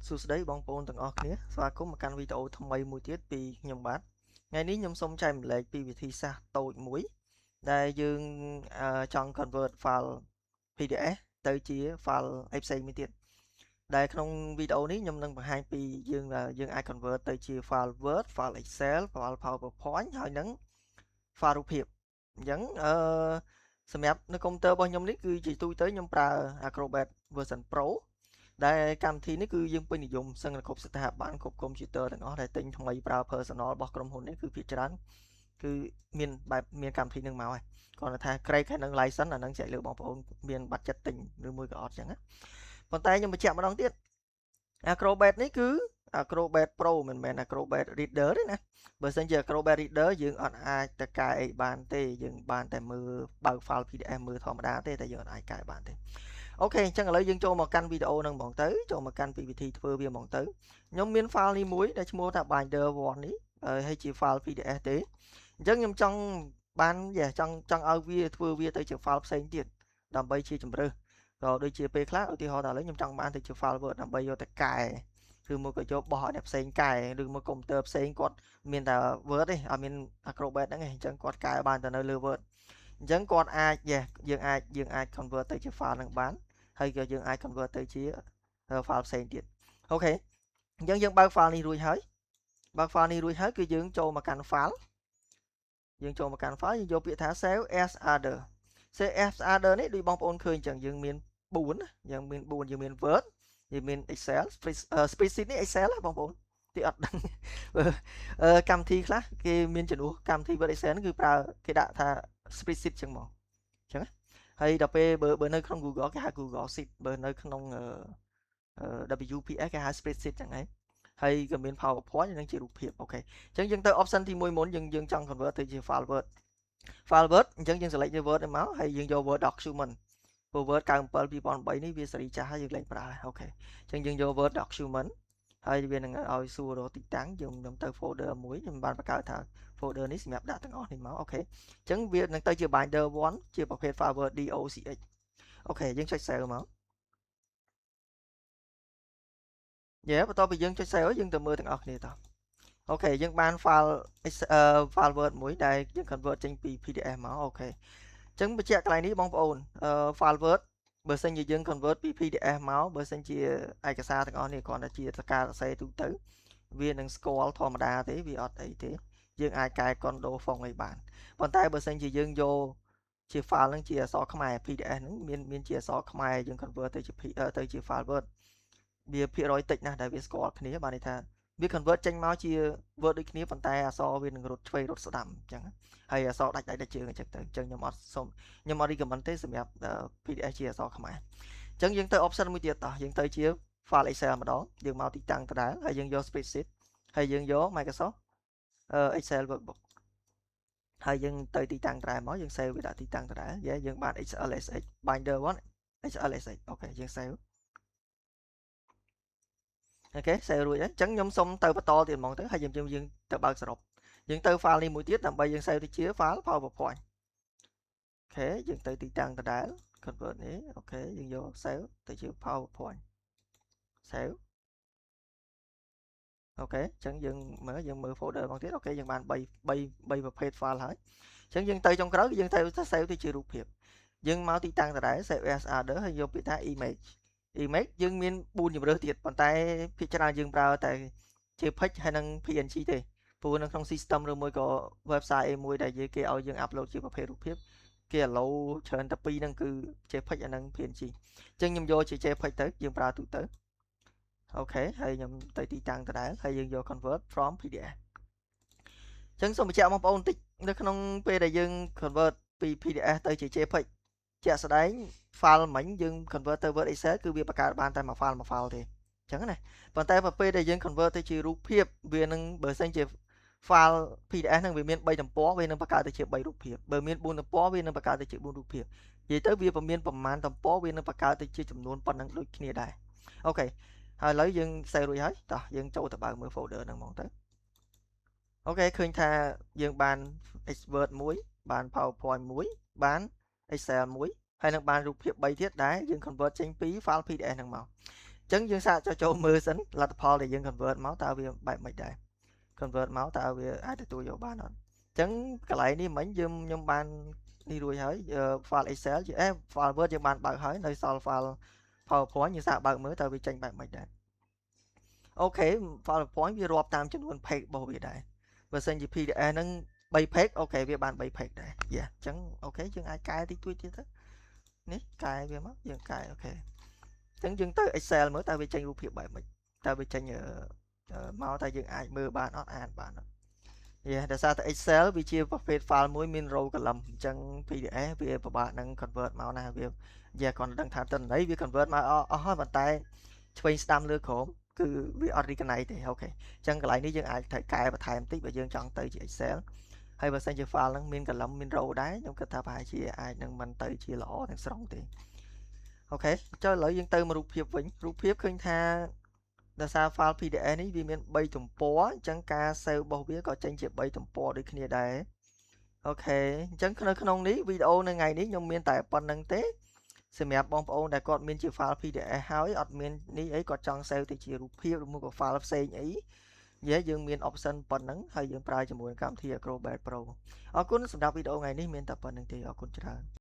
សួស្តីបងប្អូនទាំងអស់គ្នាស្វាគមន៍មកកាន់វីដេអូថ្មីមួយទៀតពីខ្ញុំបាទថ្ងៃនេះខ្ញុំសូមចែកម្លែកពីវិធីសាស្ត្រតូចមួយដែលយើងចង់ convert file PDF ទៅជា file អីផ្សេងមួយទៀតដែលក្នុងវីដេអូនេះខ្ញុំនឹងបង្ហាញពីយើងអាច convert ទៅជា file Word file Excel file PowerPoint ហើយនឹង file រូបភាពអញ្ចឹងសម្រាប់នៅកុំព្យូទ័ររបស់ខ្ញុំនេះគឺជាទូទៅខ្ញុំប្រើ Acrobat version Pro ដែលកម្មវិធីនេះគឺយើងពេញនិយមសឹងគ្រប់ស្ថាប័នគ្រប់កុំព្យូទ័រទាំងអស់ដែលទិញថ្មីប្រើ personal របស់ក្រុមហ៊ុននេះគឺភាគច្រើនគឺមានកម្មវិធីនឹងមកហើយគាត់ថា Craig ហើយនឹង license អានឹងចែកលើបងប្អូនមានបាត់ចិត្តទិញឬមួយក៏អត់ចឹងណាប៉ុន្តែខ្ញុំបញ្ជាក់ម្ដងទៀត Acrobat នេះគឺ Acrobat Pro មិនមែន Acrobat Reader ទេណាបើសិនជា Acrobat Reader យើងអត់អាចទៅកែអីបានទេយើងបានតែមើលបើក file PDF មើលធម្មតាទេតែយើងអត់អាចកែបានទេអូខេអញ្ចឹងឥឡូវយើងចូលមកកាន់វីដេអូហ្នឹងហ្មងទៅចូលមកកាន់ពីវិធីធ្វើវាហ្មងទៅខ្ញុំមាន file នេះមួយដែលឈ្មោះថា binder 1នេះហើយជា file PDF ទេអញ្ចឹងខ្ញុំចង់បានចង់ឲ្យវាធ្វើវាទៅជា file ផ្សេងទៀតដើម្បីជាជម្រើសក៏ដូចជាពេលខ្លះឧទាហរណ៍ថាឥឡូវខ្ញុំចង់បានទៅជា file Word ដើម្បីយកទៅកែឬមកក៏យកបោះឲ្យអ្នកផ្សេងកែឬមកកុំព្យូទ័រផ្សេងគាត់មានតែ Word ទេអត់មាន Acrobat ហ្នឹងទេអញ្ចឹងគាត់កែបានតែនៅលើ Word អញ្ចឹងគាត់អាចយើងអាច convert ទៅជា file ហ្នឹងបានហើយក៏យើងអាច convert ទៅជា file ផ្សេងទៀតអូខេអញ្ចឹងយើងបើក file នេះរួចហើយគឺយើងចូលមកកាន់ file យើងយកពាក្យថា save as other save as other នេះដូចបងប្អូនឃើញអញ្ចឹងយើងមាន4យើងមានWord យើងមាន Excel spreadsheet នេះ Excel បងប្អូនទីអត់ដឹងកម្មវិធីខ្លះគេមានជំនួសកម្មវិធី Word Excel គឺប្រើគេដាក់ថា spreadsheet ចឹងមកអញ្ចឹងហើយដល់ពេលបើនៅក្នុង Google គេហៅ Google Sheet បើនៅក្នុងWPS គេហៅ spreadsheet ចឹងហើយក៏មាន PowerPoint និងជារូបភាពអូខេអញ្ចឹងយើងទៅ option ទី1មុនយើងចង់ convert ទៅជា file Word អញ្ចឹងយើង select យក Word នេះមកហើយយើងយក Word document ព្រោះ Word 97 2003នេះវាសេរីចាស់ហើយយើងលែងប្រើអូខេអញ្ចឹងយើងយក Word document ហើយវានឹងឲ្យសួររកទីតាំងខ្ញុំទៅ folder មួយខ្ញុំបានបង្កើតថា folder នេះសម្រាប់ដាក់ទាំងអស់នេះមកអូខេអញ្ចឹងវានឹងទៅជា binder 1ជាប្រភេទ file Word docx អូខេយើងចុច save មកបន្ទាប់ពីយើងចុច save យើងទៅមើលទាំងអស់គ្នាតោះអូខេយើងបាន file Word មួយដែលយើង convert ចេញពី PDF មកអូខេអញ្ចឹងបញ្ជាក់កន្លែងនេះបងប្អូនfile Word បើសិនជាយើង convert ពី PDF មកបើសិនជាឯកសារទាំងអស់នេះគ្រាន់តែជាសកលសរសេរទូទៅវានឹងស្គាល់ធម្មតាទេវាអត់អីទេយើងអាចកែ Control ហ្វុងអីបានប៉ុន្តែបើសិនជាយើងយកជា file ហ្នឹងជាអក្សរខ្មែរ PDF ហ្នឹងមានជាអក្សរខ្មែរយើង convert ទៅជា file Word វាភាគរយតិចណាស់ដែលវាស្គាល់គ្នាបានន័យថាវា convert ចេញមកជា Word ដូចគ្នាប៉ុន្តែអក្សរវានឹងរត់ឆ្វេងរត់ស្ដាំអញ្ចឹងហើយអក្សរដាច់ជើងអញ្ចឹងទៅអញ្ចឹងខ្ញុំអត់ recommend ទេសម្រាប់ PDF ជាអក្សរខ្មែរអញ្ចឹងយើងទៅ option មួយទៀតតោះយើងទៅជា file Excel ម្ដងយើងមកទីតាំងដដែលហើយយើងយក spreadsheet ហើយយើងយក Microsoft Excel workbook ហើយយើងទៅទីតាំងដដែលមកយើង save វាដាក់ទីតាំងដដែលយើងបាន XLSX binder 1 XLSX អូខេយើង save អូខេ save រួចហើយអញ្ចឹងខ្ញុំសុំទៅបន្តទៀតហ្មងទៅហើយយើងទៅបើកសរុបយើងទៅ file នេះមួយទៀតដើម្បីយើង save ទៅជា file PowerPoint អូខេយើងទៅទីតាំងដដែល convert នេះអូខេយើងយក save ទៅជា PowerPoint save អូខេអញ្ចឹងយើងមើល folder មកទៀតអូខេយើងបាន3ប្រភេទ file ហើយអញ្ចឹងយើងទៅចុងក្រោយយើងទៅ save ទៅជារូបភាពយើងមកទីតាំងដដែល save as other ហើយយកពាក្យថា image យើងមាន4ជម្រើសទៀតប៉ុន្តែភាគច្រើនយើងប្រើតែ JPEG ហើយនិង PNG ទេព្រោះនៅក្នុង system ឬមួយក៏ website មួយដែលគេឲ្យយើង upload ជាប្រភេទរូបភាពគេ allow ច្រើនតែពីរហ្នឹងគឺ JPEG ហើយនិង PNG អញ្ចឹងខ្ញុំយកជា JPEG ទៅយើងប្រើទូទៅអូខេហើយខ្ញុំទៅទីតាំងដដែលហើយយើងយក convert from PDF អញ្ចឹងសូមបញ្ជាក់បងប្អូនបន្តិចនៅក្នុងពេលដែលយើង convert ពី PDF ទៅជា JPEG ជាក់ស្ដែង file មិញយើង convert ទៅ Word Excel គឺវាបង្កើតបានតែមួយ file ទេអញ្ចឹងណាប៉ុន្តែពេលដែលយើង convert ទៅជារូបភាពវានឹងបើសិនជា file PDF ហ្នឹងវាមាន3ទំព័រវានឹងបង្កើតទៅជា3រូបភាពបើមាន4ទំព័រវានឹងបង្កើតទៅជា4រូបភាពនិយាយទៅវាមានប្រមាណទំព័រវានឹងបង្កើតទៅជាចំនួនប៉ុណ្ណឹងដូចគ្នាដែរអូខេហើយឥឡូវយើង save រួចហើយតោះយើងចូលទៅបើកមើល folder ហ្នឹងហ្មងទៅអូខេឃើញថាយើងបាន Word 1បាន PowerPoint 1បាន Excel 1ហើយនឹងបានរូបភាព3ទៀតដែរយើង convert ចេញពី file PDF ហ្នឹងមក ចឹងយើងសាកចូលមើលសិនលទ្ធផលដែលយើង convert មកតើវាបែបម៉េចដែរ convert មកតើវាអាចទទួលយកបានអត់ចឹងកន្លែងនេះមិញខ្ញុំបាននេះរួចហើយ file Excel ជា file Word យើងបានបើកហើយនៅសល់ file PowerPoint យើងសាកបើកមើលតើវាចេញបែបម៉េចដែរអូខេ PowerPoint វារាប់តាមចំនួន page របស់វាដែរបើសិនជា PDF ហ្នឹង3 page អូខេវាបាន3 page ដែរយ៉ាអញ្ចឹងអូខេយើងអាចកែតិចតួចទៀតទៅនេះកែវាមកយើងកែអូខេអញ្ចឹងយើងទៅ Excel មើលតើវាចេញរូបភាពបែបម៉េចតើវាចេញមកតើយើងអាចមើលបានអត់អានបានអត់ដោយសារតែ Excel វាជាប្រភេទ file មួយមាន row column អញ្ចឹង PDF វាពិបាកនឹង convert មកណាវាគាត់ដឹងថាតន្ន័យវា convert មកអស់ហើយប៉ុន្តែឆ្វេងស្ដាំលើក្រោមគឺវាអត់ recognize ទេអូខេអញ្ចឹងកន្លែងនេះយើងអាចត្រូវកែបន្ថែមបន្តិចបើយើងចង់ទៅជា Excel ហើយបើសិនជា file ហ្នឹងមាន column មាន row ដែរខ្ញុំគិតថាប្រហែលជាអាចនឹងមិនទៅជាល្អទាំងស្រុងទេអូខេចុះឥឡូវយើងទៅមករូបភាពវិញរូបភាពឃើញថាដោយសារ file PDF នេះវាមាន3ទំព័រអញ្ចឹងការ save របស់វាក៏ចេញជា3ទំព័រដូចគ្នាដែរអូខេអញ្ចឹងនៅក្នុងនេះវីដេអូនៅថ្ងៃនេះខ្ញុំមានតែប៉ុណ្្នឹងទេសម្រាប់បងប្អូនដែលគាត់មានជា file PDF ហើយអត់មាននេះអីគាត់ចង់ save ទៅជារូបភាពឬមួយក៏ file ផ្សេងអីយើងមាន option ប៉ុណ្្នឹងហើយយើងប្រើជាមួយកម្មវិធី Acrobat Pro អរគុណសម្រាប់វីដេអូថ្ងៃនេះមានតែប៉ុណ្្នឹងទេអរគុណច្រើន